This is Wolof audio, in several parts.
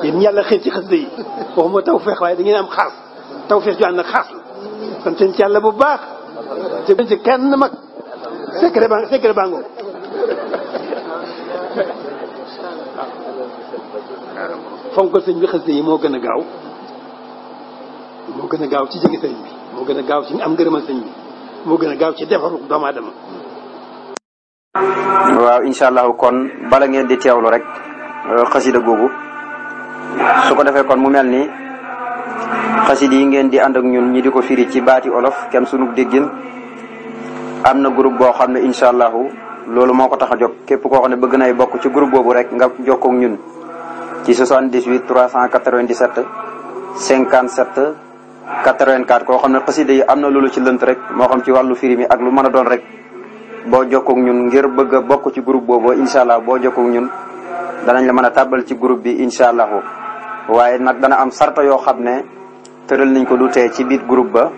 yéen yàlla xëy ci xasida yi waxuma tawfeex waaye da ngeen am xaas tawfeex ju ànd ak xaas la sant ci yàlla bu baax ci kenn mag secret bango fonkal sëñ bi xasida yi moo gën a gaaw ci jege sëñ bi moo gën a gaaw ci am ngërëmal sëñ bi moo gën a gaaw ci defaru doomu aadama. waaw incha allahu kon bala ngeen di teewlu rek xasida googu su ko defee kon mu mel ni xasida yi ngeen di ànd ak ñun ñi di ko firi ci baati olof kem sunu déggin am na groupe boo xam ne incha allahu loolu moo ko tax a jóg képp koo xam ne bëgg nay bokk ci groupe boobu rek nga jokkoo ak ñun ci 78 397 57 84 koo xam ne xasida yi am na loolu ci lënt rek moo xam ci wàllu firi mi ak lu mën a doon rek boo jokkoo ak ñun ngir bëgg a bokk ci groupe boobu incha allah boo jokkoo ak ñun danañ la mën a tàbbal ci groupe bi incha allahu waaye nag dana am sarta yoo xam ne tëral nañ ko du tee ci biir groupe ba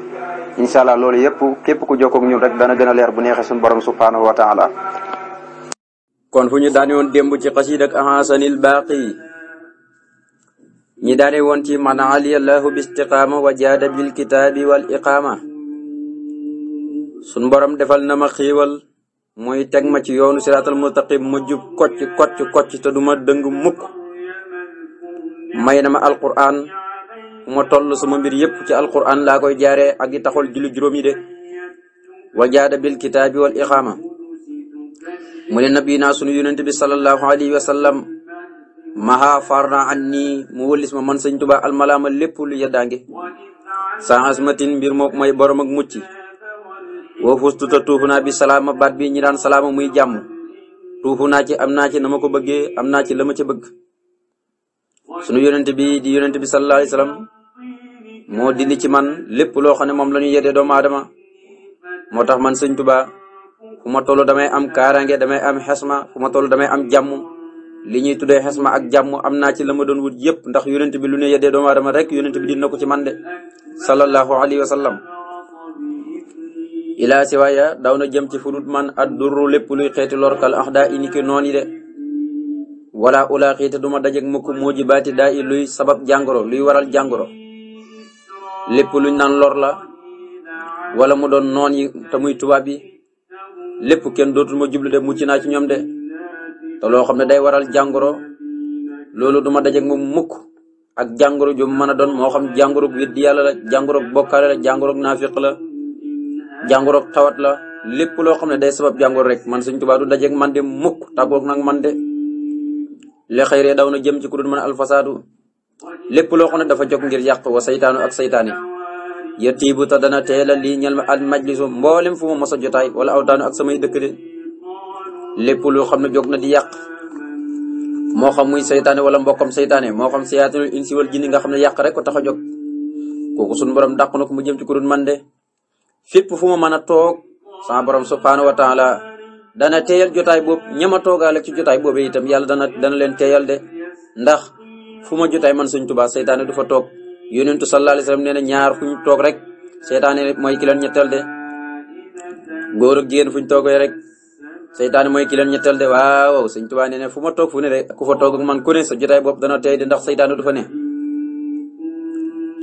incha allah loolu yëpp képp ku jokkoo ak ñun rek dana gën a leer bu neexee suñu borom subhanahu wa taala. kon fu ñu daane woon démb ci xasida ak ahasanil baaqi ñi daane woon ci man aliyallahu bi istiqaama wa jaada bil kitaabi wal iqaama suñu borom defal na ma xiiwal mooy teg ma ci yoonu siraatal mustaqim ma jub kocc te duma dëng mukk may na ma alquran fu ma toll sama mbir yépp ci alquran laa koy jaaree ak di taxol julli juróom yi de wa jaada bil kitaabi wal iqaama mu ne nabi naa sunu yonent bi sallallahu alayhi wa sallam maha farna an nii mu wëllis ma man sëñ Tuubaa almalaama lépp lu yeddaange sa asmatin mbir mook may borom ak mucc woo fustu ta tuufu naa bi salaama baat bi ñi daan salaama muy jàmm tuufu naa ci am naa ci na ma ko bëggee am naa ci la ma ca bëgg sunu yonent bi di yonent bi sallallahu alayhi wasallam moo dindi ci man lépp loo xam ne moom la ñu yeddee doomu aadama moo tax man sëñ Tuubaa fu ma toll damay am kaaraange damay am xesma fu ma toll damay am jàmm li ñuy tuddee xesma ak jàmm am naa ci la ma doon wut yëpp ndax yonent bi lu ne yeddee doomu aadama rek yonent bi dina ko ci man de sallallahu alayhi wa sallam ilaa siwaaya daw na jëm ci fudut man ad durru lépp luy xeeti lorkal ax daa ini ki noon yi de wala ulaa xiite duma dajeg mukk moo ji baati daa i luy sabab jàngoro luy waral jàngoro lépp luñ naan lor la wala mu doon noon yi te muy tubaab yi lépp kenn dootul ma jublu de mucc naa ci ñoom de te loo xam ne day waral jàngoro loolu duma dajeg moom mukk ak jàngoro ju mën a doon moo xam jàngoro weddi yàlla la jàngoro bokkaale la jàngoro naafiq la jàngoro tawat la lépp loo xam ne day sabab jàngoro rek man Sëñ Tuubaa du dajeeg man de mukk tàggoog nag man de le xëyree daw na jëm ci ku dul man alfasaadu lépp loo xam ne dafa jóg ngir yàq wa saytaanu ak saytaani yetiibu ta dana teela lii ñel ma al majlisu mboolem fu ma mos a jotaay wala awtaanu ak samay dëkk de lépp loo xam ne jóg na di yàq moo xam muy saytaane wala mbokkam saytaane moo xam sayaatinul insi wal jinni nga xam ne yàq rek ko tax a jóg kooku suñu borom dàq na ko mu jëm ci ku dul man de fépp fu ma mën a toog sama borom subhaanahu wa taala dana teeyal jotaay boobu ñama toogaale ci jotaay boobu itam yàlla dana leen teeyal de ndax fu ma jotaay man Sëñ Tuubaa seytaane du fa toog yonentu sallallahu alayhi wasallam nee na ñaar fu ñu toog rek seytaane mooy ki leen ñetteel de góor ak jigéen fu ñu toogee rek seytaane mooy ki leen ñetteel de waaw Sëñ Tuubaa nee na fu ma toog fu ne rek ku fa toog ak man ku ne sa jotaay boobu dana teey de ndax seytaane du fa ne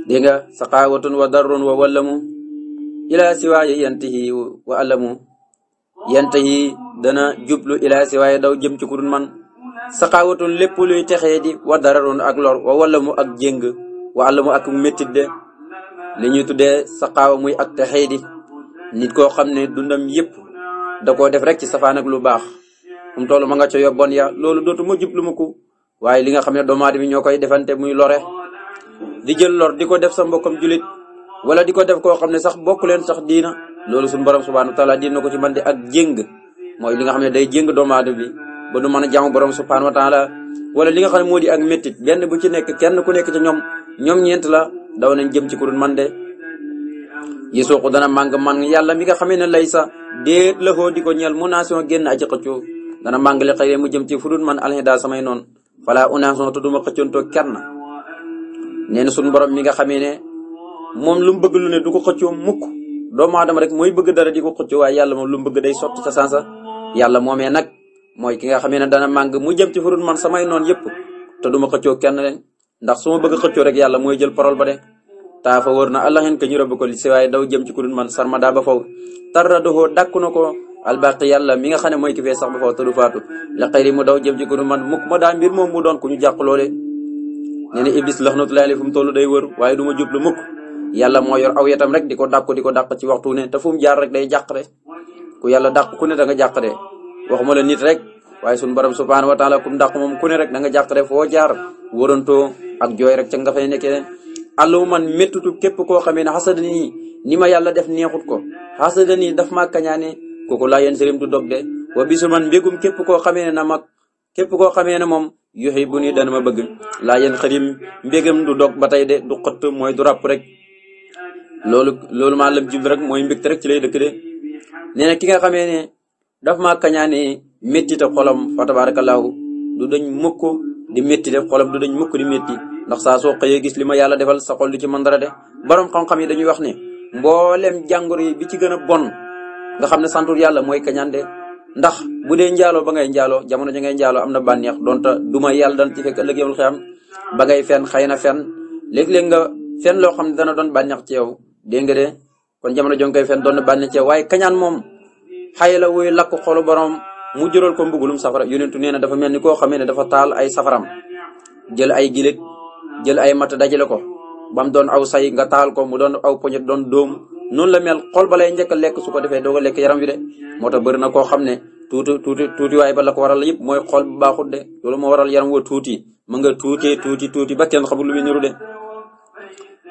dégg nga saqaawatun wa darrun wa wallamu ila siwaaye yantahi wa alamu yantahi dana jublu ila siwaaye daw jëm ci ku dul man saqaawatun lépp luy texee di wa dararun ak lor wa wallamu ak jéng wa alamu ak méttit de li ñuy tuddee saqaawa muy ak texee di nit koo xam ne dundam yëpp da koo def rek ci safaan ak lu baax fu mu toll ma nga ca yobboon ya loolu dootu ma jublu ma ko waaye li nga xam ne doomu aadama ñoo koy defante muy lore di jël lor di ko def sa mbokkam julit wala di ko def koo xam ne sax bokk leen sax diina loolu suñu borom subhanahu wa taala diina ko ci man de ak jéng mooy li nga xam ne day jéng doomu aadama bi ba du mën a jaamu borom subhanahu wa taala wala li nga xam ne moo di ak méttit benn bu ci nekk kenn ku nekk ci ñoom ñeent la daw nañ jëm ci ku dul man de yi suuqu dana màng man yàlla mi nga xamee ne lay sa déet la foo di ko ñeel mu nation génn aji xëccoo dana màng li xëy mu jëm ci fu dul man alxida samay noonu fala unation te duma xëccoontoo kenn nee na suñu borom mi nga xamee ne moom lu mu bëgg lu ne du ko xëccoo mukk doomu aadama rek mooy bëgg dara di ko xëccoo waaye yàlla moom lu mu bëgg day sotti ca sansa yàlla moomee nag mooy ki nga xamee ne dana màng mu jëm ci furut man samay noon yëpp te duma xëccoo kenn leen ndax su ma bëgg xëccoo rek yàlla mooy jël parole ba de taa fa wër na allah hen ka ñu rëbb ko li si waaye daw jëm ci ku dul man sarma daa ba faw tarra doxoo dàkku na ko albaqi yàlla mi nga xam ne mooy ki fee sax ba faw te du faatu la xëyri mu daw jëm ci ku dul man mukk ma daa mbir moom mu doon ku ñu jàq loole nee na iblis laxnatullahi alayhi fu mu toll day wër waaye du ma jublu mukk yàlla moo yor aw yetam rek di ko dàq ci waxtu ne te fu mu jaar rek day jàq de ku yàlla dàq ku ne da nga jàq de waxuma la nit rek waaye suñu borom subhanahu wa taala kum dàq moom ku ne rek da nga jàq de foo jaar wërantoo ak jooy rek ca nga fay nekkee allu man méttutu képp koo xamee ne xasada nii ni ma yàlla def neexut ko xasada nii daf maa kañaane kooku laa yéen sërim du dog de wa bisu man mbégum képp koo xamee ne képp koo xamee ne moom yuxi bu nii dana ma bëgg laa yéen xarim mbégam du dog ba tey de du xëtt mooy du ràpp rek loolu maa lam jublu rek mooy mbégte rek ci lay dëkk de nee na ki nga xamee ne daf maa kañaane métti te xolam fa tabaarakallaahu du dañ mukk di métti de xolam du dañ mukk di métti ndax saa soo xëyee gis li ma yàlla defal sa xol du ci mën dara de borom xam-xam yi dañuy wax ne mboolem jàngoro yi bi ci gën a bon nga xam ne santur yàlla mooy kañaan de ndax bu dee njaaloo ba ngay njaaloo jamono ja ngay njaaloo am na bànneex donte duma yàlla dana ci fekk ëllëg yowul xiyam ba ngay fen xëy na fen léeg-léeg nga fen loo xam ne dana doon bànneex ci yow dégg nga de kon jamono jo ngay fen doon na bànneex ci yow waaye kañaan moom xay la wuy lakk xolu borom mu jural ko mbugulum safara yonentu nee na dafa mel ni koo xamee ne dafa taal ay safaram jël ay gilet jël ay mat dajale ko ba mu doon aw say nga taal ko mu doon aw poñet doon dóom noonu la mel xol ba lay njëkk a lekk su ko defee doog a lekk yaram wi de moo tax bëri na koo xam ne tuuti waaye ba la ko waral yëpp mooy xol bu baaxut de loolu moo waral yaram wa tuuti mu nga tuuti ba kenn xamul lu muy niru de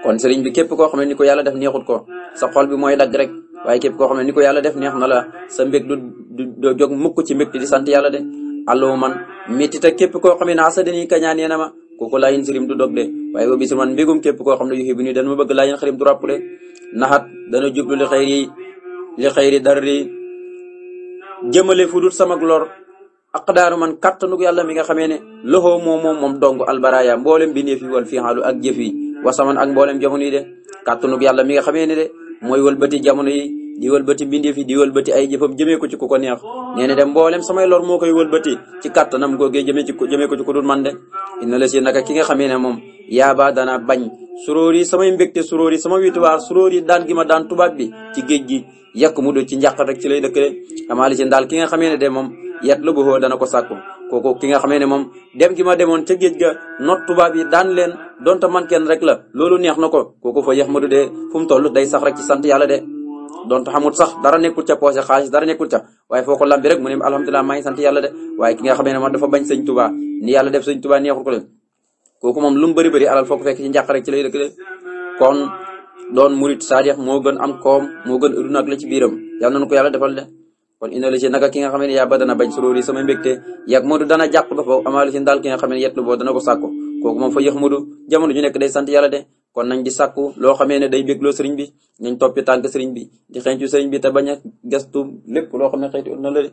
kon sëriñ bi képp koo xam ne ni ko yàlla def neexut ko sa xol bi mooy dagg rek waaye képp koo xam ne ni ko yàlla def neex na la sa mbég du jóg mukk ci mbég di sant yàlla de allo man métti te képp koo xam ne asa dañuy kañaanee na ma kooku laa yéen sëriñ du dog de waaye ba bisu man mbégum képp koo xam ne yuxi bu nii dana ma bëgg laa yéen xarim du ràppule naxat dana jublu li xayri darri jëmale fu dul sama lor aqdaaru man kattanug yàlla mi nga xamee ne loxoo moom dong albaraya mboolem bi nee fi wal fi xaalu ak jëf yi wasaman ak mboolem jamono yi de kattanug yàlla mi nga xamee ne de mooy wëlbati jamono yi di wëlbati mbindeef yi di wëlbati ay jëfam jëmee ko ci ku ko neex nee na de mboolem samay lor moo koy wëlbati ci kattanam googee jëmee ko ci ku dul man de inna la si naka ki nga xamee ne moom yaaba dana bañ suróor yi samay mbégte suróor yi sama wituwaar suróor yi daan gi ma daan tubaab bi ci géej gi yàq mu do ci njàq rek ci lay dëkk de amaali si daal ki nga xamee ne de moom yet lu boo dana ko sàkku kooku ki nga xamee ne moom dem gi ma demoon ca géej ga not tubaab yi daan leen donte man kenn rek la loolu neex na ko kooku fa yax ma du de fu mu toll day sax rek ci sant yàlla de donte xamul sax dara nekkul ca poche xaalis dara nekkul ca waaye foo ko lambi rek mu ne alhamdulilah maa ngi sant yàlla de waaye ki nga xamee ne moom dafa bañ sëñ Tuubaa ni yàlla def sëñ Tuubaa neexul ko leen kooku moom lu mu bëri alal foo ko fekk ci njàq rek ci lay dëkk de kon doon murit saadix moo gën am koom moo gën aduna ak la ci biiram yàlla nañu ko yàlla defal de kon ina la ci naka ki nga xam ne yaa ba dana bañ suróor yi sama mbégte yàgg moo du dana jàq ba foofu amaali si daal ki nga xam ne yetlu boo dana ko sàkku kooku moom fa yëx mudu jamono ju nekk day sant yàlla de kon nañ di sàkku loo xamee ne day bégloo sëriñ bi nañ toppi tànk sëriñ bi di xencu sëriñ bi te bañ a gestu lépp loo xam ne xëyti ut na la de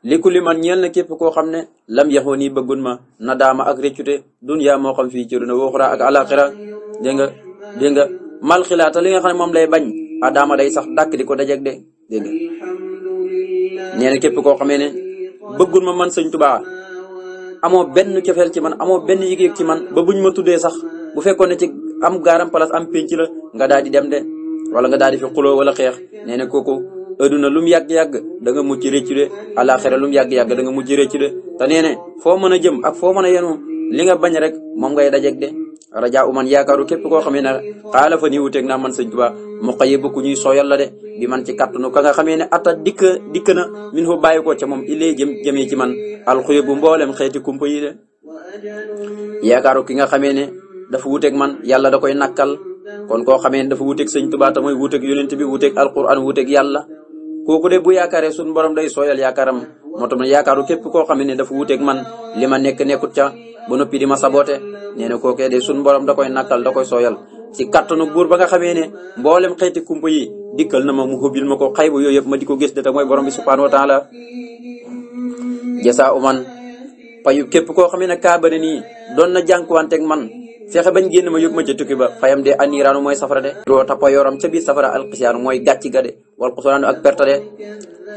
liku li man ñeel na képp koo xam ne lam yaxoo nii bëggun ma na daama ak réccute dunya moo xam fii ci duna waxura ak alaxira dégg nga mal xilaata li nga xam ne moom lay bañ adama day sax dàkk di ko dajeg de dégg nga nee na képp koo xamee ne bëggun ma man sëñ Tuubaa amoo benn cofeel ci man amoo benn yëg-yëg ci man ba buñ ma tuddee sax bu fekkoon ne ci am gaaram place am pénc la nga daal di dem de wala nga daal di fi xuloo wala xeex nee na kooku adduna lu mu yàgg-yàgg da nga mucc réccu de alaxira lu mu yàgg-yàgg da nga mucc réccu de te nee na foo mën a jëm ak foo mën a yenu li nga bañ rek moom ngay dajeg de raja uman yaakaaru képp koo xamee ne xaala fa nii wuteeg naa man sëñ Tuubaa mu xëye bëkku ñuy sooyal la de bi man ci kàttanu ka nga xamee ne ata dikk na min fa bàyyi ko ca moom illee jëmee ci man alxuye bu mboolem xeeti kumpa yi de yaakaaru ki nga xamee ne dafa wuteeg man yàlla da koy nakkal kon koo xamee ne dafa wuteeg sëñ Tuubaa te mooy wuteeg yonent bi wuteeg alquran wuteeg yàlla kooku de bu yaakaaree suñu borom day sooyal yaakaaram moo tax ne yaakaaru képp koo xamee ne dafa wuteeg man li ma nekkut ca ba noppi di ma sabote nee na kookee de suñu borom da koy nakkal da koy sooyal ci kattanu buur ba nga xamee ne mboolem xeeti kumpa yi dikkal na ma mu xubbil ma ko xaybu yooyu yëpp ma di ko gis de te mooy borom bi subhanahu wa taala jasa uman payu képp koo xamee ne kaabare nii doon na jànkuwanteeg man fexe bañ génn ma yóbbu ma ca tukki ba fayam de aniraanu mooy safara de doo tappa yoram ca biir safara alxisiyaanu mooy gàcc ga de wal xusraanu ak perte de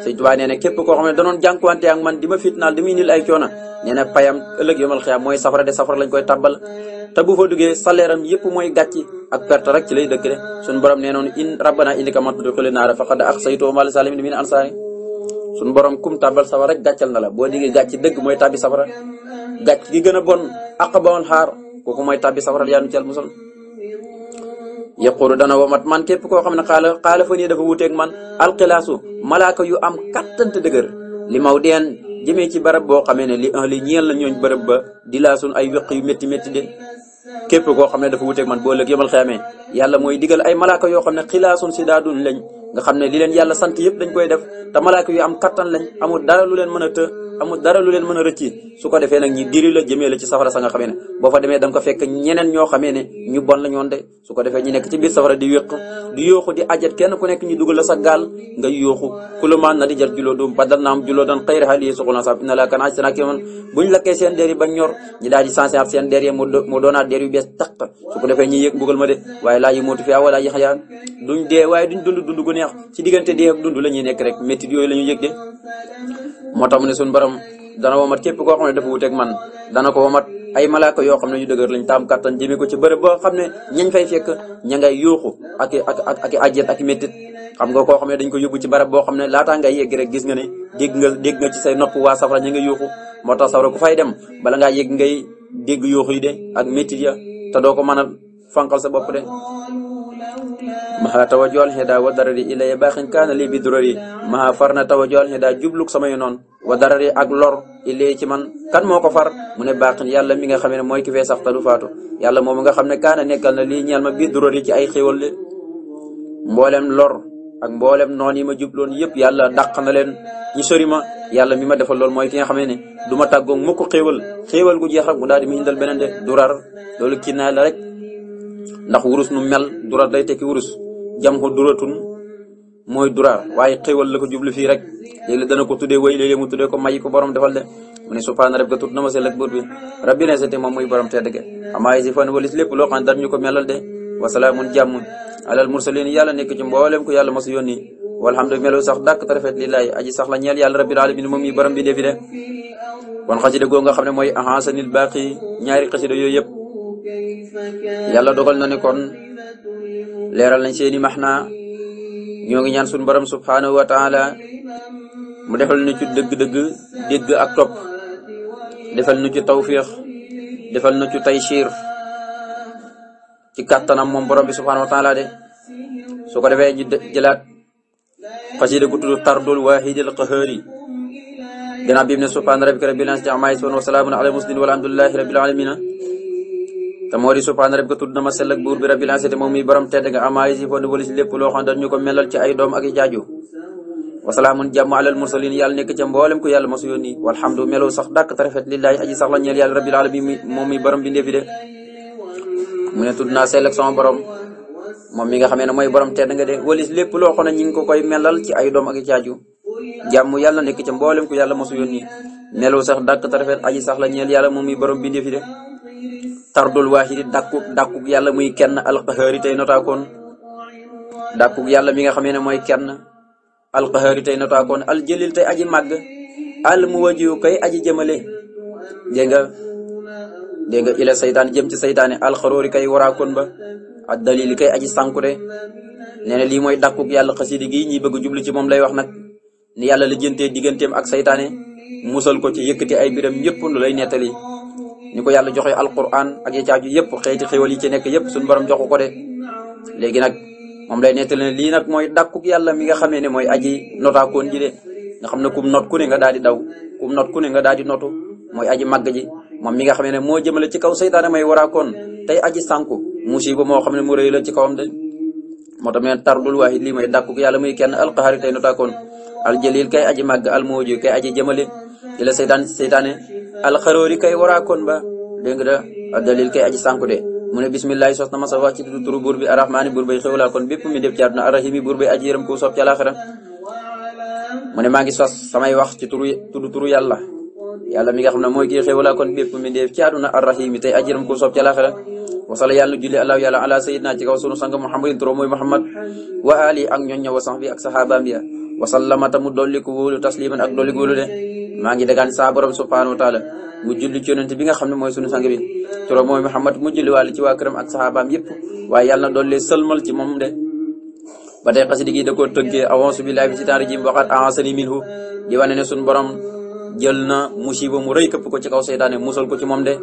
Sëñ Tuubaa nee na képp koo xam ne danoon jànkuwante ak man di ma fitnaal di muy nil ay coona nee na payam ëllëg yomal xiyaam mooy safara de safara lañ koy tabbal te bu fa duggee salaire am yëpp mooy gàcc ak perte rek ci lay dëkk de suñu borom nee noonu in rabbana indika man tudxili naara faqad axsaytuhu wa ma lisalimin min ansaari suñu borom kum tàbbal safara rek gàccal na la boo diggee gàcc dëgg mooy tàbbi safara gàcc gi gën a bon aq ba woon xaar kooku mooy tàbbi safara yaa nu ci al musal yaqulu dana womat man képp koo xam ne xaala fa nii dafa wuteeg man alxilaasu malaaka yu am kattante dëgër li maw deen jëmee ci barab boo xamee ne li ñeel na ñooñ bërëb ba di laa sun ay wéq yu métti métti de képp koo xam ne dafa wuteeg man boo lëg yemal xeamee yàlla mooy digal ay malaaka yoo xam ne xilaasun si daadun lañ nga xam ne li leen yàlla sant yëpp dañ koy def te malaaka yu am kattan lañ amul dara lu leen mën a të amul dara lu leen mën a rëcci su ko defee nag ñi diri la jëmee la ci safara sa nga xamee ne boo fa demee da nga ko fekk ñeneen ñoo xamee ne ñu bon la ñoon de su ko defee ñi nekk ci biir safara di wéq di yooxu di ajat kenn ku nekk ñu dugal la sa gaal nga yooxu kulumaan na di jar juloo doom badal naam juloo dan xëyri xaal yi suxul na sa inna laa kan aj sana kiman buñ lakkee seen der yi bañ ñor ñi daal di sensé at seen der yi mu doonaat der yu bees taq su ko defee ñi yëg mbugal ma de waaye laa yi mootu fi wala yi xayaa duñ dee waaye duñ dund gu neex ci diggante dee ak dund la ñuy nekk rek métit yooyu la ñu yëg de moo tax mu ne suñu borom dana womat képp koo xam ne dafa wuteeg man dana ko womat ay malaaka yoo xam ne ñu dëgër lañ taam kattan jëmee ko ci bërëb boo xam ne ñañ fay fekk ña ngay yuuxu ak ajjet ak méttit xam nga koo xam ne dañ ko yóbbu ci barab boo xam ne laataa ngay yegg rek gis nga ne dégg nga ci say nopp waa safara ña nga yuuxu moo tax safara ku fay dem bala ngaa yegg ngay dégg yuuxu yi de ak méttit ya te doo ko mën a fanqal sa bopp de maha tawajjuhal hida wa darari ilaya baaxin kaana lii bi durari maha far na tawajjuhal hida jubluk samay noon wa darari ak lor ilay ci man kan moo ko far mu ne baaxin yàlla mi nga xam ne mooy ki fee sax ta du faatu yàlla moom nga xam ne kaana nekkal na lii ñeel ma bi durari ci ay xéwal de mboolem lor ak mboolem noon yi ma jubloon yëpp yàlla dàq na leen ñu sori ma yàlla mi ma defal loolu mooy ki nga xamee ne du ma tàggoog mukk xéwal gu jeex rek mu daal di mu indal beneen de durar loolu kii naa la rek ndax wurus nu mel durar day tekki wurus jam ko duratun mooy durar waaye xéwal la ko jublu fii rek léegi dana ko tuddee way léegi mu tuddee ko mayi ko borom defal de mu ne subhaana rabbika tut na ma sell ak buur bi rabbi ne sete moom muy borom tedd ge amaay si fan walis lépp loo xam ne dañu ko melal de wasalaamun jàmm alal mursalin yàlla nekk ci mboolem ko yàlla masu yónni walhamdu melo sax dàkk te rafet lillahi aji sax la ñeel yàlla rabbil alamin moom muy borom bi defi de kon xasida goo nga xam ne mooy ahasanil baaqi ñaari xasida yooyu yëpp yàlla dogal na ne kon leeral nañ seeni maxnaa ñoo ngi ñaan suñu borom subhanahu wa taala mu defal nu ci dëgg-dëgg dégg ak topp defal nu ci tawfiix defal nu ci taysiir ci kàttanam moom borom bi subhanahu wa taala de su ko defee ñu jëlaat xasida gu tudd tardul waahidil qahaari gannaaw bi mu ne subhaana rabbika rabbil izzati ammaa yasifuun wa salaamun alal mursaliin walhamdulillahi rabbil aalamiin te moo di subhaana rabbika tudd na ma sell ak buur bi rabbil izzati moom mi borom tedd nga ammaa yasifuun wala si lépp loo xam ne dañu ko melal ci ay doom ak i jaaju wa salaamun jàmm alal mursaliin yàlla nekk ca mboolem ko yàlla masu yónni walhamdu melo sax dàkk te rafet lillahi aji sax la ñeel yàlla rabbil aalamiin moom mi borom bi ndeefi de mu ne tudd naa sell ak sama borom moom mi nga xamee ne mooy borom tedd nga de walis lépp loo xam ne ñi ngi ko koy melal ci ay doom ak i caaju jàmm yàlla nekk ca mboolem ku yàlla mosu yónni melo sax dàkk te rafet aji sax la ñeel yàlla moom mi borom bi ndeefi de tardul waahidi dàkkuk yàlla muy kenn alqahaari tey notaakoon dàkkuk yàlla mi nga xamee ne mooy kenn alqahaari tey notaakoon aljalil tey aji màgg al muwajihu kay aji jëmale dégg nga ila saytaan jëm ci saytaane alxaroori kay waraakoon ba ak dalili kay aji sànku de nee na lii mooy dàkkuk yàlla xasidi gi ñi bëgg jublu ci moom lay wax nag ni yàlla la jëntee digganteem ak saytaane musal ko ci yëkkati ay biram yëpp lu lay nettali ni ko yàlla joxe alquran ak ya caaju yëpp xeeti xéwal yi ci nekk yëpp suñu borom joxu ko de léegi nag moom lay nettali ne lii nag mooy dàkkuk yàlla mi nga xamee ne mooy aji notaakoon ji de nga xam ne kum not ku ne nga daal di daw kum not ku ne nga daal di notu mooy aji màgg ji moom mi nga xamee ne moo jëmale ci kaw saytaane may waraakoon tey aji sànku musiba moo xam ne mu rëy la ci kawam de moo tax ne tardul waahid lii mooy dàkkuk yàlla muy kenn alqahari tey notaakoon aljalil kay aji màgg almooju kay aji jëmale di la saytaane alxaroori kay waraakoon ba dégg nga da dalil kay aji sànku de mu ne bismillahi sos na ma sa wax ci turu buur bi arrahmaani buur bay xewlaa kon bépp mi def ci àdduna arrahimi buur bay aji yërëm ku soob ci àlaxira mu ne maa ngi sos samay wax ci turu yàlla yàlla mi nga xam ne mooy kii xéewalaa kon bépp mbindeef ci àdduna arrahim tey ajiram ko soob ci àlaxira wasala yàlla julli allahu yàlla ala sayidina ci kaw sunu sang muhammadin turo mooy muhammad wa ali ak ñoñ ña wa sax bi ak saxaabaam ya wasallama tamu dolliku wóolu tasliman ak dolliku wóolu de maa ngi dagaan saa borom subhanahu wa taala mu julli ci yonent bi nga xam ne mooy sunu sang bi turo mooy muhammad mu julli wàll ci waa këram ak saxaabaam yëpp waaye yàlla na dolli sëlmal ci moom de ba tey xasida gi da koo tëggee a'uuzu billaahi mina shaytaani rajiim waxaat a'aazanii minhu di wane ne sunu borom jël na musiba mu rëy këpp ko ci kaw seytaane musal ko ci moom de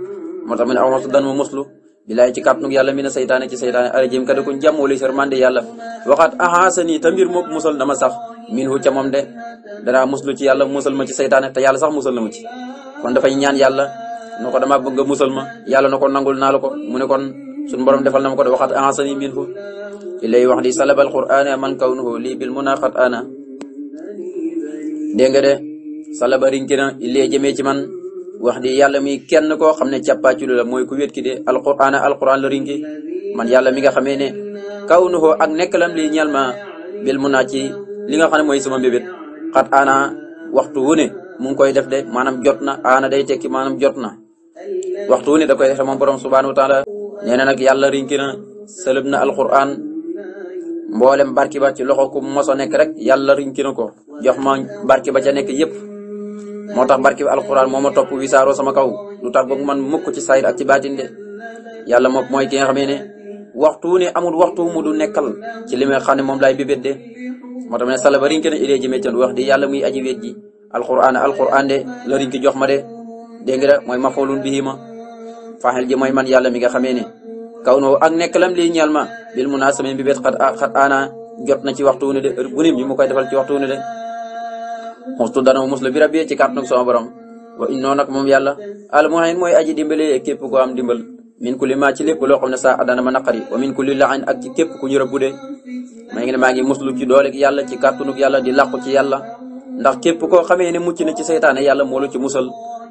moo tax mu ne a'uuzu dan ma muslu billaay ci kàttanug yàlla mi na saytaane ci saytaane arajim kada ko jàmm wala sërmande yàlla waxaat ahaasani te mbir moom musal dama sax minhu ca moom de danaa muslu ci yàlla musal ma ci saytaane te yàlla sax musal na ma ci kon dafay ñaan yàlla na ko dama bëgg nga musal ma yàlla na ko nangul naa la ko mu ne kon suñu borom defal na ma ko de waxaat ahaasani minhu ilay wax di salabal qur'ana man kawnuhu lii bil munaqat ana dégg nga de salaba rinki na illee jëmee ci man wax di yàlla muy kenn koo xam ne càppaaculu la mooy ku wét ki de alquran la rinki man yàlla mi nga xamee ne kaw nu xoo ak nekk lam li ñeel ma bil mun naa ci li nga xam ne mooy sama mbébét xat ana waxtu wu ne mu ngi koy def de maanaam jot na ana day tekki maanaam jot na waxtu wu ne da koy def moom borom subhanahu wa taala nee na nag yàlla rinki na sëlëb na alquran mboolem barki ba ci loxo ku moso nekk rek yàlla rinki na ko jox ma barki ba ca nekk yépp moo tax barki bi alquran moo ma topp wisaaroo sama kaw lu tax boog man mukk ci sayir ak ci baatin de yàlla moom mooy ki nga xamee ne waxtu ne amul waxtu mu du nekkal ci li nga xam ne moom laay bébét de moo tax ne sala ba rinki na ilee jëmee can wax di yàlla muy aji wéet ji alquran de la rinki jox ma de dégg nga mooy mafoolun bihi ma faaxel ji mooy man yàlla mi nga xamee ne kaw no ak nekk lam lii ñeel ma bil mun naa sama bébét xat ana jot na ci waxtu ne de heure bu ne mi mu koy defal ci waxtu ne de xustu dana musla bi rabbi ci kàttan sama borom wa innoo nag moom yàlla almuhin mooy aji dimbale képp ko am dimbal min kulli ma ci lépp loo xam ne saa adana ma naqari wa min kulli la'in ak ci képp ku ñu rëbbu de maa ngi muslu ci dooleg yàlla ci kàttanug yàlla di làqu ci yàlla ndax képp koo xamee ne mucc na ci seytaane yàlla moo la ci musal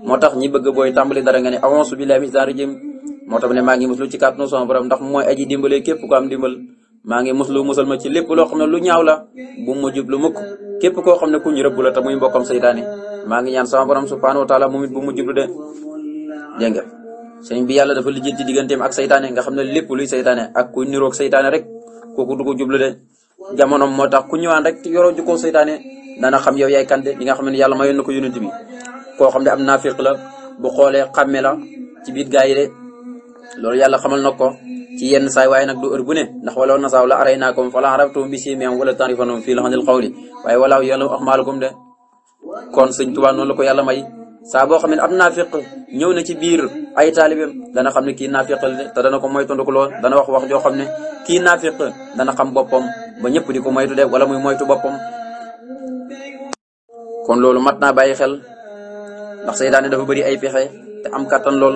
moo tax ñi bëgg booy tàmbali dara nga ne a'uuzu billahi minash shaytaanir rajiim moo tax ne maa ngi muslu ci kàttanu sama borom ndax mooy aji dimbale képp ko am dimbal maa ngi musal ma ci lépp loo xam ne lu ñaaw la bu mu jublu mukk képp koo xam ne ku ñu rëbb la te muy mbokkam seytaane maa ngi ñaan sama borom subhanahu wa taala moom it bu mu jublu de dégg nga sëñ bi yàlla dafa lijjanti digganteem ak seytaane nga xam ne lépp luy seytaane ak ku niroog seytaane rek kooku du ko jublu de jamonoom moo tax ku ñëwaan rek yoroo jukkoo seytaane dana xam yow yaay kan de li nga xam ne yàlla mayoon na ko yonent bi koo xam ne am naafiq la bu xoolee xàmme la ci biir gaa yi de loolu yàlla xamal na ko ci yenn saay waaye nag du heure bu ne ndax wala na saaw la aray naakom fala arabtum bi simihim wala tarifanum fii laxanil xawli waaye walaaw yàlla axmaalakum de kon sëñ Tuubaa noonu la ko yàlla may saa boo xam ne am naafiq ñëw na ci biir ay taalibeem dana xam ne kii naafiq la de te dana ko moytandiku lool dana wax joo xam ne kii naafiq dana xam boppam ba ñëpp di ko moytu de wala muy moytu boppam kon loolu mat naa bàyyi xel ndax seytaane dafa bëri ay pexe te am kattan lool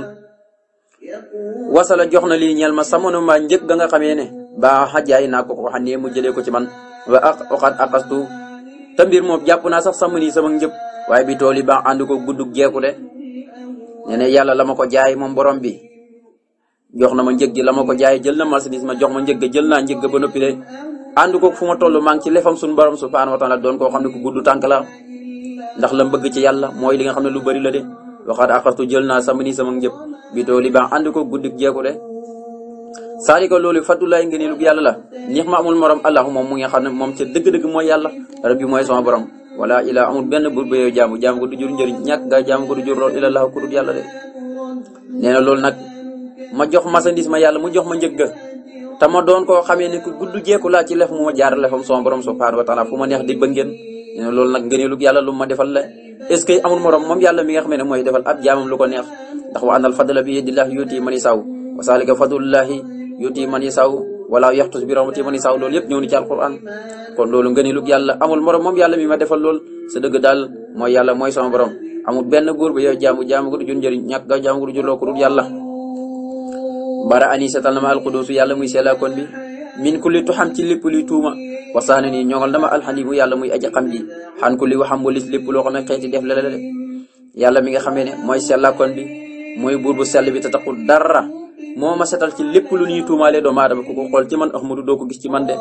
wasala jox na lii ñeel ma samono ma njëg ga nga xamee ne ba xajaay naa ko xam ne mu jëlee ko ci man wa oxaat aqastu te mbir moom jàpp naa sax sama nii sama njëb waaye bi tool yi ba ànd ko guddug jeeku de nee ne yàlla la ma ko jaay moom borom bi jox na ma njëg gi la ma ko jaay jël na marchandise ma jox ma njëg ga jël naa njëg ga ba noppi de ànd ko fu ma toll maa ngi ci lefam suñu borom subhanahu wa taala doon koo xam ne ku gudd tànk la ndax la bëgg ci yàlla mooy li nga xam ne lu bari la de waxaat aqastu jël naa sama nii sama njëb bi tool yi ba ànd ko guddug jeeku de saalika loolu fadulaay ngeen lu yàlla la neex ma amul morom allah moom mu nga xam ne moom ca dëgg-dëgg mooy yàlla rabbi mooy sama borom wala ilaa amul benn buur ba yow jaamu ko du jur njëriñ ñàkk nga jaamu ko du jur lool ila laa ku dul yàlla de nee na loolu nag ma jox marchandise ma yàlla mu jox ma njëg ga te ma doon koo xamee ne ku gudd jeeku laa ci lef mu ma jaar lefam sama borom subhanahu wa taala fu ma neex di bëggeen nee na loolu nag ngëneelu yàlla lu ma defal la est-ce que amul morom moom yàlla mi nga xam ne mooy defal ab jaamam lu ko neex ndax wa anal fadla bi yadillahi yuti man yasaw wa salika fadlullahi yuti man yasaw wala yaxtus bi rahmati man yasaw loolu yëpp ñëw ni ci alquran kon loolu ngëneelu yàlla amul morom moom yàlla mi ma defal lool sa dëgg daal mooy yàlla mooy sama borom amul benn buur ba yow jaamu ko du jur njëriñ ñàkk nga jaamu ko du jur loo ko dul yàlla bara ani setal na ma alqudusu yàlla muy seela kon bi min kulli tuxam ci lépp luy tuuma wasaane nii ñoŋal dama alxalimu yàlla muy aji xam ji xan kulli waxam walis lépp loo xam ne xeeti def la de yàlla mi nga xamee ne mooy seela kon bi mooy buur bu sell bi te taxul dara moo ma setal ci lépp lu ñuy tuumaalee doomu aadama ku ko xool ci man Ahmadu doo ko gis ci man de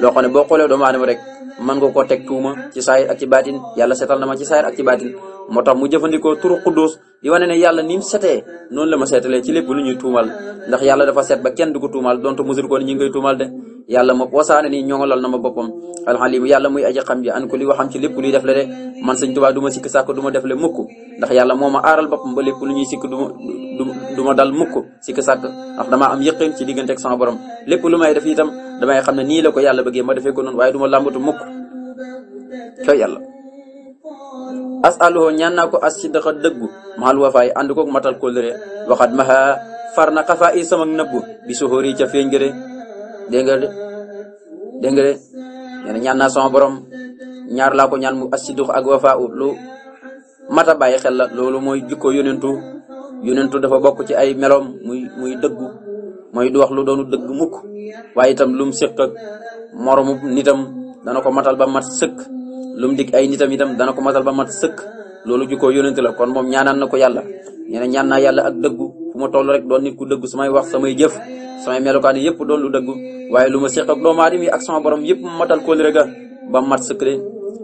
loo xam ne boo xoolee doomu aadama rek mën nga koo teg tuuma ci saayir ak ci baatin yàlla setal na ma ci saayir ak ci baatin moo tax mu jëfandikoo turu Quddus di wane ne yàlla ni mu setee noonu la ma seetalee ci lépp lu ñuy tuumal ndax yàlla dafa set ba kenn du ko tuumal donte musul ko ni ñu ngi koy tuumal de yàlla ma wasaane nii ñoŋolal na ma boppam alxalimu yàlla muy aji xam ji an ko li waxam ci lépp luy def le de man Sëñ Tuubaa du ma sikk sàkk du ma def le mukk ndax yàlla moo ma aaral boppam ba lépp lu ñuy sikk du ma dal mukk sikk sàkk ndax damaa am yëqin ci diggante ak sama borom lépp lu may def itam damay xam ne nii la ko yàlla bëggee ma defee ko noonu waaye du ma làmbatu mukk co yàlla asaluhu ñaan naa ko as ci daxa dëggu maxal wafaay ànd koog matal kóllëre waxat maxa far na xafaa i sama nëbbu bi soxóori ca feeñ gëre dégg nga de nee na ñaan naa sama borom ñaar laa ko ñaan mu as ci dux ak wafaa u lu mata bàyyi xel la loolu mooy jikko yonentu dafa bokk ci ay meloom muy dëggu mooy du wax lu doonu dëgg mukk waaye itam lu mu sëq ak moromu nitam dana ko matal ba mat sëkk lu mu dig ay nitam itam dana ko matal ba mat sëkk loolu jikko yonent la kon moom ñaanaan na ko yàlla nee na ñaan naa yàlla ak dëggu fu ma toll rek doon nit ku dëggu samay wax samay jëf samay melokaan yëpp doon lu dëggu waaye lu ma seq ak doomu aadama yi ak sama borom yëpp matal kóllëre ga ba mat sëkk de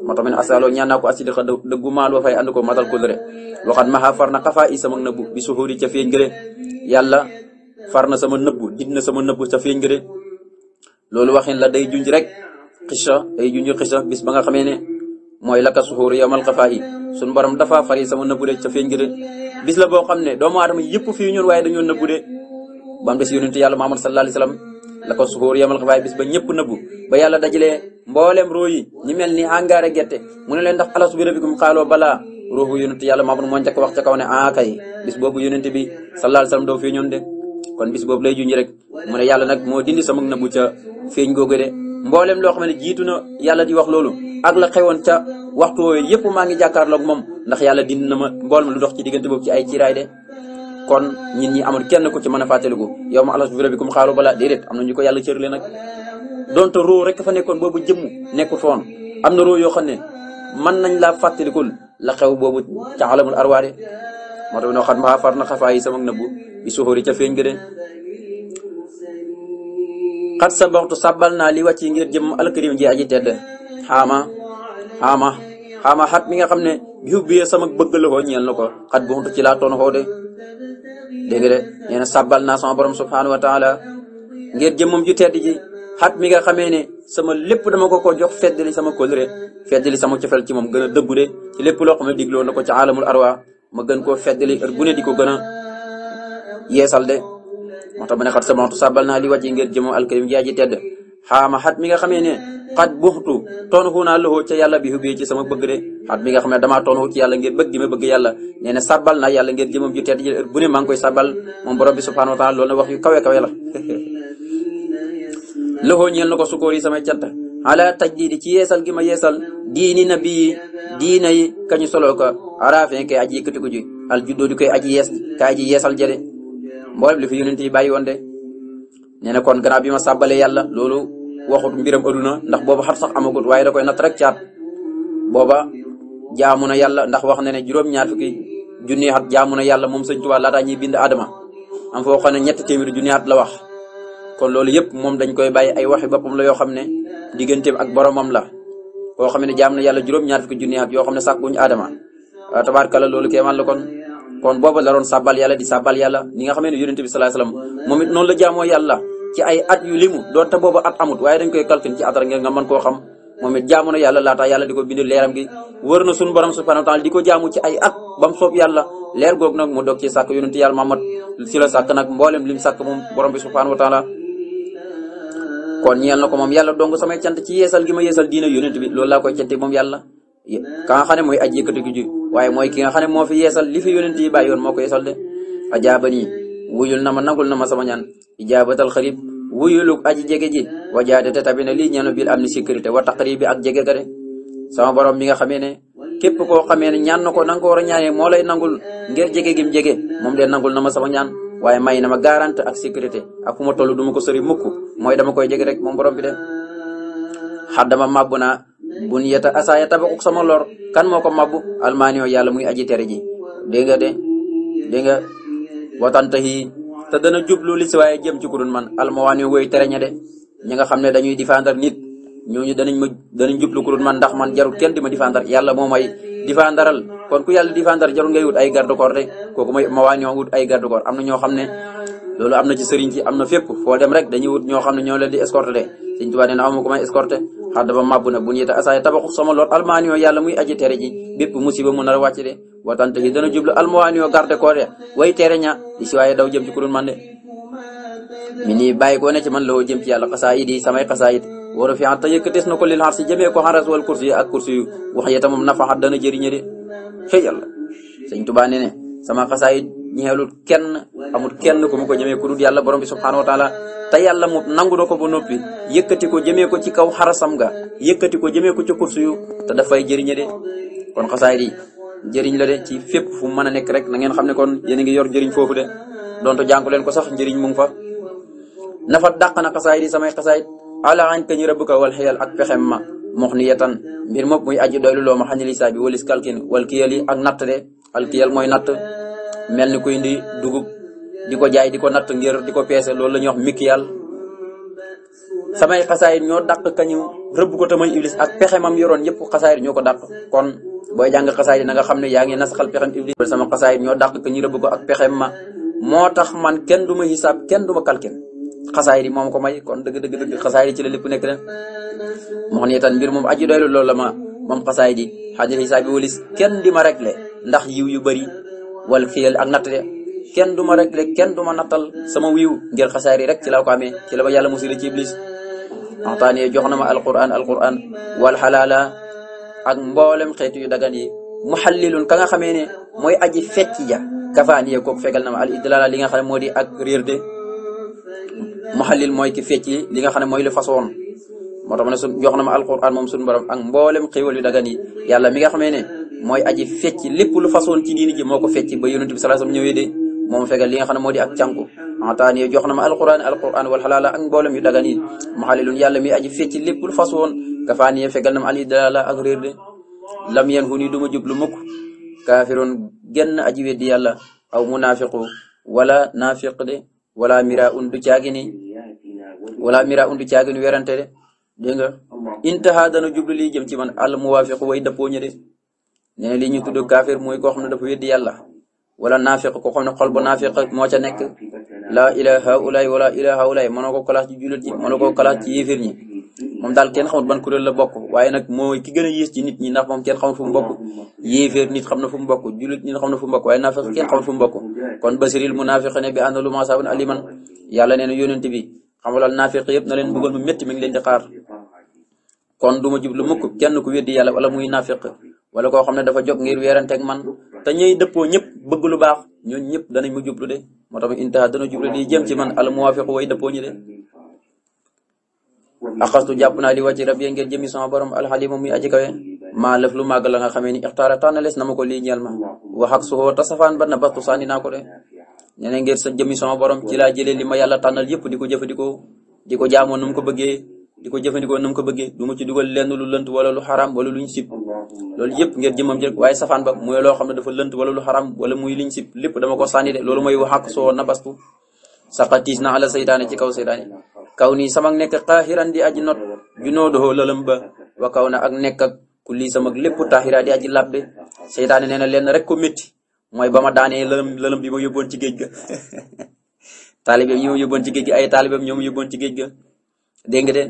moo tax ne asaloo ñaan naa ko asidi xa dëggu maal ba fay ànd ko matal kóllëre waxaat maxaa far na xafaa i sama nëbbu bi suxóori ca feeñ gëre yàlla far na sama nëbbu dit na sama nëbbu ca feeñ gëre loolu waxin la day junj rek xisa bis ba nga xamee ne mooy laka suxóori yawmal xafaa yi suñu borom dafa fari sama nëbbu de ca feeñ gëre bis la boo xam ne doomu aadama yëpp fii ñun waaye dañoo nëbbu de ba mu des yonente yàlla Muhammad sallallahu alayhi wasallam la ko suxóor yamal xafaay bis ba ñëpp nëbbu ba yàlla dajalee mboolem roo yi ñi mel ni angaare gerte mu ne leen ndax alastu bi rabbikum xaaloo balaa ruuxu yonente yàlla Muhammad moo njëkk wax ca kaw ne kay bis boobu yonente bi sallallahu alayhi wasallam doo fii ñoon de kon bis boobu lay junj rek mu ne yàlla nag moo dindi sama nëbbu ca feeñ googu de mboolem loo xam ne jiitu na yàlla di wax loolu ak la xewoon ca waxtu wooyu yëpp maa ngi jàkkaarloog moom ndax yàlla dindi na ma mboolem lu dox ci diggante boobu ci ay ciiraay de kon ñit ñi amul kenn ku ci mën a fàttaliku yow ma alastu bi rabbikum xaalu balaa déedéet am na ñu ko yàlla cërle nag donte roo rek fa nekkoon boobu jëmm nekkul foon am na roo yoo xam ne mën nañ laa fàttalikul la xew boobu ca alamul arwaade moo tax noo xam ma far na xafaa yi sama nëbbu bi suxóori ca feeñ gëde xat sa boxtu sàbbal naa li wàcc ngir jëm alkarim ji aji tedd xaama xat mi nga xam ne bi hubbiyee sama bëgg la xoo ñeel na ko xat boxtu ci laa toon xoo de dégg nga de nee na sàbbal naa sama borom subhanahu wa taala ngir jëmmam ju tedd ji xat mi nga xamee ne sama lépp dama ko jox feddali sama kóllëre feddali sama cofel ci moom gën a dëggu de ci lépp loo xam ne digloo na ko ci alamul arwa ma gën koo feddali heure bu ne di ko gën a yeesal de moo tax ma ne xat sama waxtu sàbbal naa li wàcc ngir jëmmam alkarim ji aji tedd xaama xat mi nga xamee ne xat buxtu toonu naa loxoo ca yàlla bi hubbi ci sama bëgg de xat mi nga xam ne damaa toonu ci yàlla ngir bëgg gi ma bëgg yàlla nee na sàbbal naa yàlla ngir jëmam ju tedd ji bu ne maa ngi koy sàbbal moom borom bi subhanahu wa taala loolu na wax yu kawe la loxoo ñeel na ko sukóor yi samay cant ala tajdiidi ci yeesal gi ma yeesal diini nabi diina yi kañu soloo ko arafin kay aji yëkkatiku ji al juddoo di koy aji yeesal jëde mboolem li fi yonent yi bàyyi woon de nee na kon gannaaw bi ma sàbbalee yàlla loolu waxut mbiram aduna ndax booba xat sax amagut waaye da koy natt rek caat booba jaamu na yàlla ndax wax na ne juróom-ñaar fukki junni at jaamu na yàlla moom Sëñ Tuubaa laataa ñuy bind Adama am foo xam ne 3 téeméeri junni at la wax kon loolu yëpp moom dañ koy bàyyi ay waxi boppam la yoo xam ne digganteem ak boromam la koo xam ne jaam na yàlla juróom-ñaar fukki junni at yoo xam ne sàkkuñu Adama tabaarkalla loolu kéemaan la kon booba la doon sàbbal yàlla di sàbbal yàlla ni nga xamee ne yonent bi sallallahu alayhi wasallam moom it noonu la jaamoo yàlla ci ay at yu limu doon te booba at amut waaye dañ koy calcul ci at rek ngeen nga mën koo xam moom it jaamu na yàlla laata yàlla di ko bind leeram gi wër na suñu borom subhanahu wa ta'ala di ko jaamu ci ay at bam soob yàlla leer goog nag mu dog ci sàkk yonent yàlla Muhammad ci la sàkk nag mboolem lim sàkk moom borom bi subhanahu wa ta'ala kon ñeel na ko moom yàlla dong samay cant ci yeesal gi ma yeesal diina yonent bi loolu laa koy cante moom yàlla ka nga xam ne mooy aji yëkkati ji waaye mooy ki nga xam ne moo fi yeesal li fi yonent yi bàyyi yoon moo ko yeesal de ajaabani wuyul na ma nangul na ma sama ñaan ijaabatal xarib wuyulu aji jege ji wajaadate tabi na lii ñaanu bil am ni sécurité wa taqrib bi ak jege ga de sama borom mi nga xamee ne képp koo xamee ne ñaan na ko nanga ko war a ñaanee moo lay nangul ngir jege gim jege moom de nangul na ma sama ñaan waaye may na ma garante ak sécurité ak fu ma toll du ma ko sori mukk mooy dama koy jege rek moom borom bi de xaddama màbbu naa bun yeta asaaya tabaxuk sama lor kan moo ko mabbu almaani yoo yàlla muy aji tere ji dégg nga watanta yi te dana jublu li si waaye jëm ci ku dul man almawaani woy tere ña de ñi nga xam ne dañuy défendre nit ñooñu danañ jublu ku dul man ndax man jarul kenn di ma défendre yàlla moo may défendral kon ku yàlla défendre jarul ngay wut ay garde corps de kooku mooy ma waa ñoo wut ay garde corps am na ñoo xam ne loolu am na ci sëriñ ci am na fépp foo dem rek dañuy wut ñoo xam ne ñoo leen di escorté de Sëriñ Tuubaa nee na amu ko may escorté xar dafa màbb na bu ñu yeta asaay tabaxu sama lool almaaniyo yàlla muy aji tere ji bépp musiba mu nar a wàcc de watante yi dana jublu almaaniyo garde corps de way tere ña di si waaye daw jëm ci ku dul man de mi nii bàyyi ko ne ci man la woo jëm ci yàlla xasaayid yi samay xasaayid war a fi te yëkkatees na ko lil xar si jëmee ko xaras wal kursi yi ak kursi yu wax yeta moom nafaxat dana jëriñe de xëy yàlla Sëriñ Tuubaa nee ne sama xasaayid ñeelul kenn amul kenn ku mu ko jëmee ku dul yàlla borom bi subhanahu wa taala te yàlla mu nangu na ko ba noppi yëkkati ko jëmee ko ci kaw xarasam nga yëkkati ko jëmee ko ci kursi yu te dafay jëriñe de kon xasaayid yi jëriñ la de ci fépp fu mu mën a nekk rek na ngeen xam ne kon yéen a ngi yor jëriñ foofu de donte jàngu leen ko sax njëriñ mu ngi fa nafa dàq na xasaayid yi samay xasaayid ala añ ka ñu rëbb ko wal xiyal ak pexem ma mox ni yetan mbir moom muy aji doylu loo ma xanili saa bi walis kalkin wal kiyal yi ak natt de al kiyal mooy natt mel ni kuy indi dugub di ko jaay di ko natt ngir di ko peese loolu la ñuy wax mikyal samay xasaayid ñoo dàq kañu rëbb ko tamay iblis ak pexemam yoroon yëpp xasaayid ñoo ko dàq kon booy jàng xasaayid na nga xam ne yaa ngi nasaxal pexem iblis sama xasaayid ñoo dàq kañu rëbb ko ak pexem ma moo tax man kenn du ma xisaab kenn du ma kalkin xasaayid yi moom ko may kon dëgg xasaayid yi ci la lépp nekk leen moo xam ne tan mbir moom aji doylu loolu la ma moom xasaayid yi xajal xisaab bi walis kenn di ma réglé ndax yiw yu bëri wal xiyal ak natt de kenn du ma réglé kenn du ma nattal sama wiiw ngir xasaayid yi rek ci la ko amee ci la ba yàlla musila ci iblis waxtaanee jox na ma alquran wal xalaala ak mboolem xeetu yu dagan yi muxallilun ka nga xamee ne mooy aji fecc ja kafaan yee kooku fegal na ma al idlala li nga xam ne moo di ak réer de muxallil mooy ki fecc li nga xam ne mooy lu façon moo tax ma ne jox na ma alquran moom suñu borom ak mboolem xéwal yu dagan yi yàlla mi nga xamee ne mooy aji fecc lépp lu façon ci diini ji moo ko fecc ba yonent bi sallallahu alayhi wasallam ñëwee de moom fegal li nga xam ne moo di ak cànku waxtaanee jox na ma alquran wal xalaala ak mboolem yu dagan yi muxallilun yàlla mi aji fecc lépp lu façon kafaan yee fegal na ma al idlala ak réer de lam yen hu ni du ma jublu mukk kaafirun genn aji weddi yàlla aw munafiqu wala nafiq de wala mira un du caagini werante de dégg nga intaha dana jublu lii jëm ci man al muwafiqu way dëppoo ñe de nee na lii ñu tudd kaafir mooy koo xam ne dafa weddi yàlla wala nafiq ko xam ne xol bu nafiq moo ca nekk la ilaha ulay wala ilaha ulay mënoo ko kalaas ci jullit ñi mënoo ko kalaas ci yéefir ñi moom daal kenn xamul ban kuréel la bokk waaye nag mooy ki gën a yées ci nit ñi ndax moom kenn xamul fu mu bokk yéeféer nit xam na fu mu bokk jullit nit xam na fu mu bokk waaye naafiq kenn xamul fu mu bokk kon basiril munaafiqiina bi anna lahum azaabun aliiman yàlla nee na yónent bi xamalal naafiq yëpp na leen bëggal mu métti mi ngi leen di xaar kon du ma jublu mukk kenn ku weddi yàlla wala muy naafiq wala koo xam ne dafa jóg ngir weeranteeg man te ñuy dëppoo ñëpp bëgg lu baax ñooñ ñëpp danañ ma jublu de moo tax intaha dana jublu di jëm ci man al muwaafiqu way dëppoo ñi de axastu jàpp naa li wàcci rab yi ngir jëmi sama borom alxalimu muy aji kawe maa lëf lu màgg la nga xamee ni ixtaara tànnalees na ma ko lii ñeel ma wax ak suxoo ta safaan ba na bastu sànni naa ko de nee na ngir sa jëmi sama borom ci laa jëlee li ma yàlla tànnal yëpp di ko jëfandikoo di ko jaamoo nu mu ko bëggee di ko jëfandikoo nu mu ko bëggee du ma ci dugal lenn lu lënt wala lu xaram wala luñ sib loolu yëpp ngir jëmam ji waaye safaan ba muy loo xam ne dafa lënt wala lu xaram wala muy liñ sib lépp dama ko sànni de loolu mooy wax ak suxoo na bastu saqatiis na ala saytaane ci kaw saytaane kaw nii sama nekk xaaxiran di aji not junoo doxoo lëlëm ba wa kaw na ak nekk ak ku lii sama lépp taaxira di aji labde seytaane nee na leen rek ko métti mooy ba ma daanee lëlëm bi ma yóbboon ci géej ga taalibeem yi ma yóbboon ci géej ga ay taalibeem ñoo ma yóbboon ci géej ga dégg nga de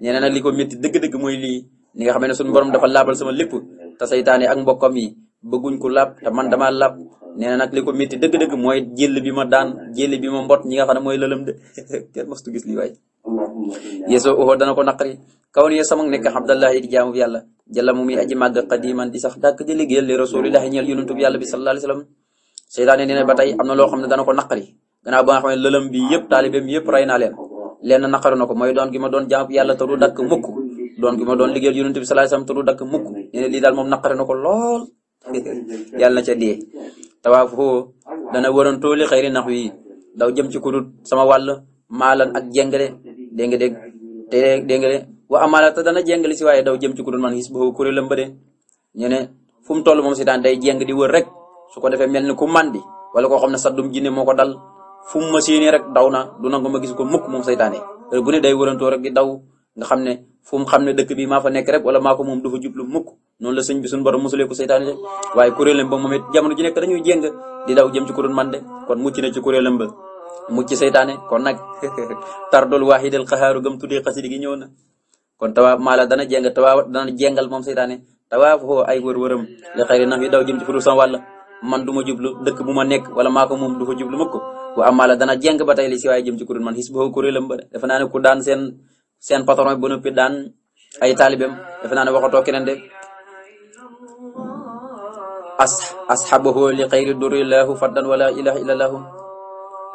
nee na nag li ko métti dëgg-dëgg mooy lii ni nga xam ne suñu borom dafa laabal sama lépp te seytaane ak mbokkam yi bëgguñ ko laab te man dama laab nee na nag li ko métti dëgg-dëgg mooy jël bi ma daan jël bi ma mbot ñi nga xam ne mooy lëlëm de kenn mostu gis lii waay yeesoo oxoo dana ko naqari kaw ni sama nekk abdallahi di jaamu bi yàlla jalla mu muy aji màgg qadiman di sax dàkk di liggéeyal li rasulillahi ñeel yonentu bi yàlla bi sallallahu alayhi wasallam seytaane nee na ba tey am na loo xam ne dana ko naqari gannaaw ba nga xam ne lëlëm bi yëpp taalibeem yëpp rey naa leen lenn naqari na ko mooy doon gi ma doon jaamu yàlla te du dakk mukk doon gi ma doon liggéeyal yonentu bi sallallahu alayhi wasallam te du dakk mukk nee na lii daal moom naqari na ko lool yàlla na ca dee tawaaf foo dana waroon tooli xëyri nax wi daw jëm ci kudut sama wàll maalan ak jengale dégg nga te dégg nga de wa amaala te dana jengale si waaye daw jëm ci kudut man gis boobu kuréelam ba de ñu ne fu mu toll moom si daan day jeng di wër rek su ko defee mel ni ku mandi wala koo xam ne saddum jinne moo ko dal fu mu ma séenee rek daw na du nangu ma gis ko mukk moom saytaane heure bu ne day wërantoo rek di daw nga xam ne fu mu xam ne dëkk bi maa fa nekk rek wala maa ko moom du fa jublu mukk noonu la sëñ bi suñu borom mosulee ko seytaane de waaye kuréelam ba moom it jamono ji nekk dañuy jéng di daw jëm ci ku dul man de kon mucc na ci kuréelam ba mucc seytaane kon nag tardul waahidil qahaar gëm tuddee xasidi gi ñëw na kon tawaa maala dana jéng tawaa dana jéngal moom seytaane tawaa foo ay wër-wëram li xëy na yi daw jëm ci fu dul sama wàll man du ma jublu dëkk bu ma nekk wala maa ko moom du fa jublu mukk wa amaala dana jéng ba tey li si waaye jëm ci ku dul man xis boo kuréelam ba de defe naa ne ku daan seen patron ba noppi daan ay taalibem defe naa ne waxatoo keneen de asxabahu li xayri durillahu faddan wala ilaha illallahu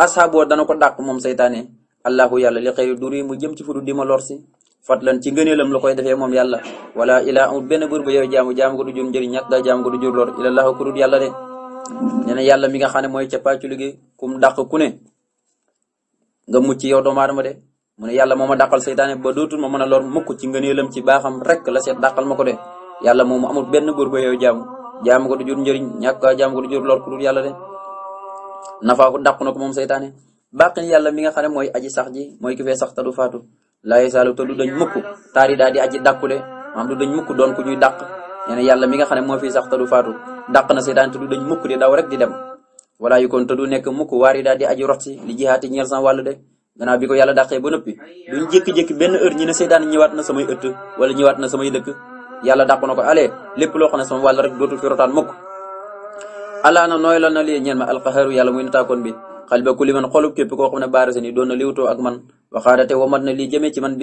asxaboo dana ko dàq moom seytaane allahu yàlla li xayri duri mu jëm ci fudu di ma lor si fadlan ci ngëneelam la koy defee moom yàlla wala ilaa amul benn buur ba yow jaamu ko du jur njëriñ ñàkk gaa jaamu ko du jur lor ilallahu ku dul yàlla de nee na yàlla mi nga xam ne mooy cappaacu liggéey kum dàq ku ne nga mucc yow doomu aadama de mu ne yàlla moo ma dàqal seytaane ba dootul ma mën a lor mukk ci ngëneelam ci baaxam rek la seet dàqal ma ko de yàlla moomu amul benn buur ba yow jaamu ko du jur njëriñ ñàkk gaa jaamu ko du jur lor ku dul yàlla de nafaaku dàq na ko moom seytaane bàqin yàlla mi nga xam ne mooy aji sax ji mooy ki fee sax ta du faatu laaye saalu te du dañ mukk taari daal di aji dàqu de maam du dañ mukk doon ku ñuy dàq nee na yàlla mi nga xam ne moo fi sax ta du faatu dàq na seytaane te du dañ mukk di daw rek di dem wala yu kon te du nekk mukk waari daal di aji rot si li jihaati ñeel sama wàll de gannaaw bi ko yàlla dàqee ba noppi duñ jékki-jékki benn heure ñi ne seytaane ñëwaat na samay ëtt wala ñëwaat na samay dëkk yàlla dàq na ko alee lépp loo xam ne sama wàll rek dootul fi rotaan mukk alaa na nooy la na lii ñeen ma alqaharu yàlla muy nataakoon bi xal ba ku li man xolub képp koo xam ne baara seni doon na liwtoo ak man waxaadate wamat na lii jëmee ci man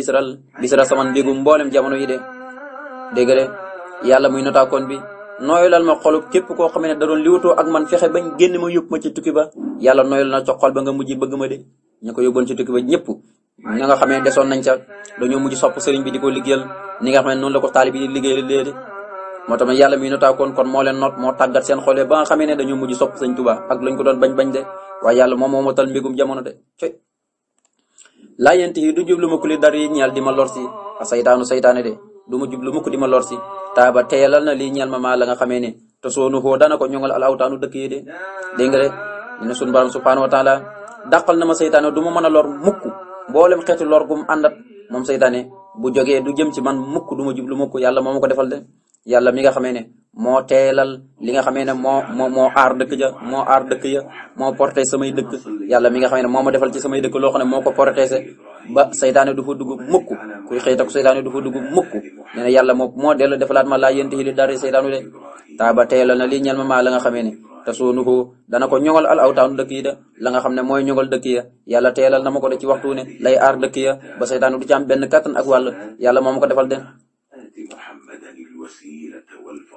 bisra saman mbégum mboolem jamono yi de dégg de yàlla muy nataakoon bi nooyalal ma xolub képp koo xam ne da doon liwtoo ak man fexe bañ génn ma yóbbu ma ci tukki ba yàlla nooyal na ca xol ba nga mujj bëgg ma de ñu ko yóbboon ci tukki ba ñëpp ña nga xamee desoon nañ ca dañoo mujj sopp sëriñ bi di ko liggéeyal ni nga xam ne noonu la ko taalib bi di liggéeyal léegi moo tax yàlla muy nataakoon kon moo leen not moo tàggat seen xoolee ba nga xamee ne dañoo mujj sopp sëñ Tuubaa ak lañ ko doon bañ de waaye yàlla moom moo matal mbégum jamono de coy laa yent yi du jublu ma ku li dar yi ñeel di ma lor si a saytaane de du ma jublu mukk di ma lor si taaba teelal na lii ñeel ma maa la nga xamee ne te soonu xoo dana ko ñongal al awtaanu dëkk yi de dégg nga de ñu ne suñu borom subhanahu wa taala dàqal na ma saytaane du ma mën a lor mukk mboolem xeeti lor gum àndat moom saytaane bu jógee du jëm ci man mukk du ma jublu mukk yàlla moo ma ko defal de yàlla mi nga xamee ne moo teelal li nga xamee ne moo aar dëkk ja moo aar dëkk ya moo porté samay dëkk yàlla mi nga xamee ne moo ma defal ci samay dëkk loo xam ne moo ko protégé ba saytaane du fa dugg mukk kuy xëy tak saytaane du fa dugg mukk nee na yàlla moo dellu defalaat ma laa yénti li dara saytaanu de taaba teelal na lii ñel ma maa la nga xamee ne te soonuhu dana ko ñoŋal al awtaanu dëkk yi de la nga xam ne mooy ñoŋal dëkk ya yàlla teelal na ma ko de ci waxtu ne lay aar dëkk ya ba saytaane du ci am benn kattan ak wàll yàlla moo ma ko defal de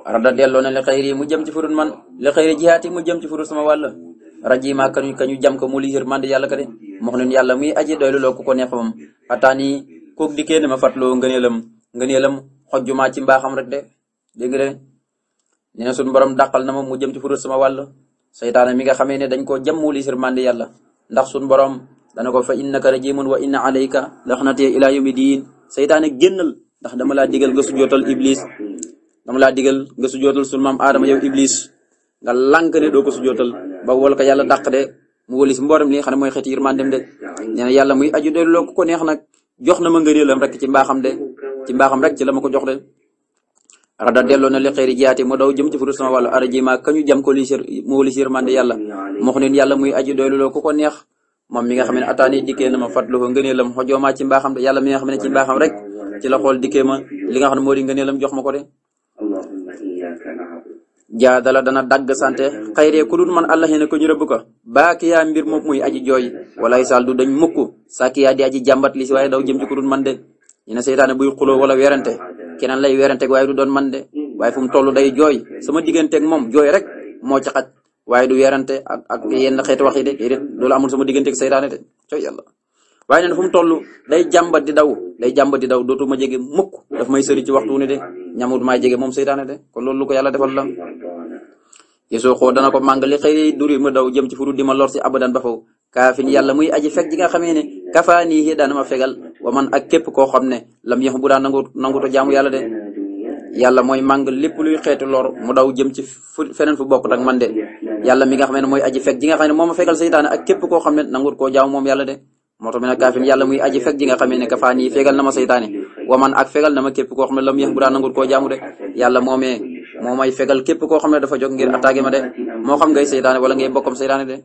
rada delloo na li xëyri mu jëm ci furut man li xëyri jihaati mu jëm ci furut sama wàll rajima kañu jam ko mu li yërmande yàlla ka de mox leen yàlla muy aji doylu loo ku ko neex moom ataani kook dikkee ne ma fatloo ngëneelam xojjumaa ci mbaaxam rek de dégg nga de nee na suñu borom dàqal na ma mu jëm ci furut sama wàll saytaane mi nga xamee ne dañ koo jam mu li yërmande yàlla ndax suñu borom dana ko fa innaka rajimun wa inna alayka laxnati ila yawmi diin saytaane génnal ndax dama laa digal nga sujootal iblis dama laa digal nga sujootal sunu maam aadama yow iblis nga lànk ne doo ko sujootal ba wol ko yàlla dàq de mu wëlis mboolem li nga xam ne mooy xeeti yërmandem de nee na yàlla muy aju doy loo ko neex nag jox na ma ngëneelam rek ci mbaaxam de ci mbaaxam rek ci la ma ko jox de rada delloo na li xëyri jiyaati mu daw jëm ci furu sama wàllu arajima kañu jam ko mu wëlis yërmande yàlla moo xam ne yàlla muy aju doy loo ko neex moom mi nga xam ne ataani dikkee na ma fàttali ko ngëneelam xojoomaa ci mbaaxam de yàlla mi nga xam ne ci mbaaxam rek ci la xool dikkee ma li nga xam ne moo di ngëneelam jox ma ko de jaadala dana dagg sante xayree ku dul man allah ne ko ñu rëbb ko baakiyaa mbir moom muy aji jooy walay sal du dañ mukk sàkkiyaa di aji jàmbat li si waaye daw jëm ci ku dul man de ñu ne seytaane buy xuloo wala werante keneen lay werante waaye du doon man de waaye fu mu toll day jooy sama digganteeg moom jooy rek moo ci xaj waaye du werante ak yenn xeeti wax yi de déedéet loolu amul sama digganteeg seytaane de coy yàlla waaye neen fu mu toll day jàmbat di daw dootuma jege mukk daf may sëri ci waxtu ne de ñamut maa jege moom seytaane de kon loolu lu ko yàlla defal la yesoo xoo dana ko màng li xëy duri ma daw jëm ci furu di ma lor si abadan ba faw kaafin yàlla muy aji fekk ji nga xamee ne kafaanii daana ma fegal wa man ak képp koo xam ne lam yax bu daan nanguto jaamu yàlla de yàlla mooy màng lépp luy xeetu lor mu daw jëm ci feneen fu bokkut ak man de yàlla mi nga xam ne mooy aji fekk ji nga xam ne moo ma fegal seytaane ak képp koo xam ne nangut koo jaamu moom yàlla de moo tax mi ne kaafin yàlla muy aji fekk ji nga xamee ne kafaanii fegal na ma seytaane waman ak fegal na ma képp koo xam ne lam yéex bu daan nangul koo jaamu de yàlla moomee moo may fegal képp koo xam ne dafa jóg ngir attaqué ma de moo xam ngay seytaane wala ngay bokkam seytaane de